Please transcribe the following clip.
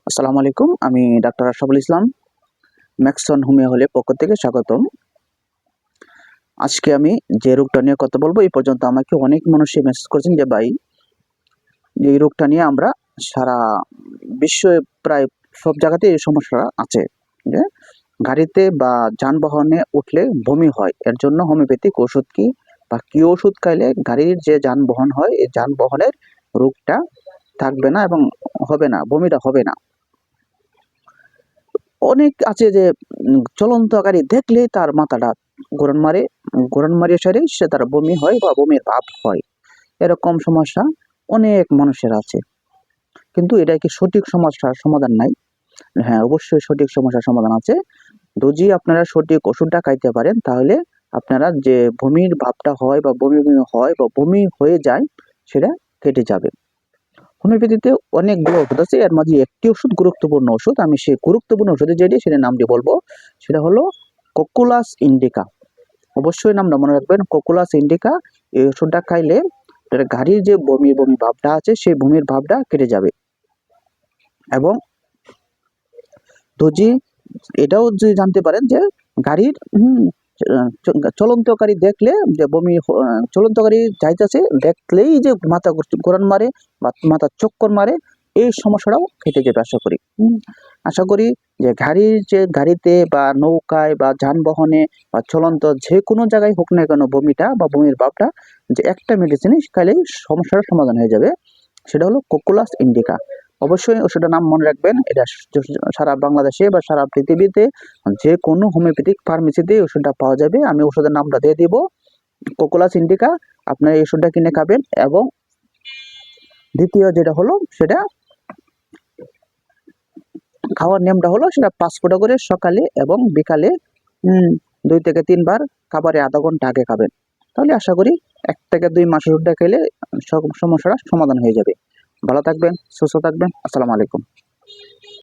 আসসালামু আলাইকুম। আমি doctor Ashraful Islam. Maxon homeo হলের পক্ষ থেকে স্বাগতম। আজকে আমি যে রোগটা নিয়ে কথা বলবো, এই পর্যন্ত আমাকে অনেক মানুষই মেসেজ করেছেন যে ভাই, এই রোগটা নিয়ে আমরা সারা বিশ্বে প্রায় সব জায়গাতেই এই সমস্যা আছে যে গাড়িতে বা যানবাহনে উঠলে বমি হয়। এর জন্য হোমিওপ্যাথিক ওষুধ কি বা কি ওষুধ খাইলে গাড়ির যে যানবাহন হয় এই যানবাহনের রোগটা থাকবে না এবং হবে না, বমিটা হবে না। অনেক আছে যে চলন্ত গাড়ি দেখলেই তার মাথাটা ঘুরান মারিয়ে সারে সে তার বমি হয় বা বমির ভাব হয়। এরকম সমস্যা অনেক মানুষের আছে। কিন্তু এটা কি সঠিক সমস্যার সমাধান নাই? হ্যাঁ, অবশ্যই সঠিক সমস্যার সমাধান আছে। যদি আপনারা সঠিক ওষুধটা খাইতে পারেন তাহলে আপনারা যে বমির ভাবটা হয় বা বমি হয় বা বমি হয়ে যায় সেটা কেটে যাবে। হোমিওপ্যাথিতে অনেকগুলো ওষুধ আছে, এর মাঝে একটি ওষুধ গুরুত্বপূর্ণ ওষুধ। আমি সেই গুরুত্বপূর্ণ ওষুধের যেটি সেটার নামটি বলবো। সেটা হলো কোকুলাস ইন্ডিকা। অবশ্যই নামটা মনে রাখবেন, কোকুলাস ইন্ডিকা। এই ওষুধটা খাইলে গাড়ির যে বমি ভাবটা আছে সেই বমির ভাবটা কেটে যাবে। এবং যদি এটাও যদি জানতে পারেন যে গাড়ির চলন্ত গাড়ি দেখলে যে চলন্ত গাড়ি যাইতেছে দেখলেই যে মাথা ঘোরান মারে বা মাথা চক্কর মারে, এই সমস্যাটাও কেটে যাবে আশা করি। আশা করি যে গাড়িতে বা নৌকায় বা যানবাহনে বা চলন্ত যে কোনো জায়গায় হোক না কেন বমিটা বা বমির ভাবটা, যে একটা মেডিসিনই খাইলেই সমস্যার সমাধান হয়ে যাবে। সেটা হলো কোকুলাস ইন্ডিকা। অবশ্যই ওষুধটার নাম মনে রাখবেন। এটা সারা বাংলাদেশে বা সারা পৃথিবীতে যে কোনো হোমিওপ্যাথিক ফার্মেসিতে ওষুধটা পাওয়া যাবে। আমি ওষুধের নামটা দিয়ে দিব, কোকুলাস ইন্ডিকা। আপনারা এই ওষুধটা কিনে খাবেন। এবং দ্বিতীয় যেটা হলো সেটা খাওয়ার নিয়মটা হলো সেটা 5 ফোঁটা করে সকালে এবং বিকালে 2 থেকে 3 বার খাবারের আধা ঘন্টা আগে খাবেন। তাহলে আশা করি 1 থেকে 2 মাস ওষুধটা খেলে সব সমস্যার সমাধান হয়ে যাবে। ভালো থাকবেন, সুস্থ থাকবেন। আসসালামু আলাইকুম।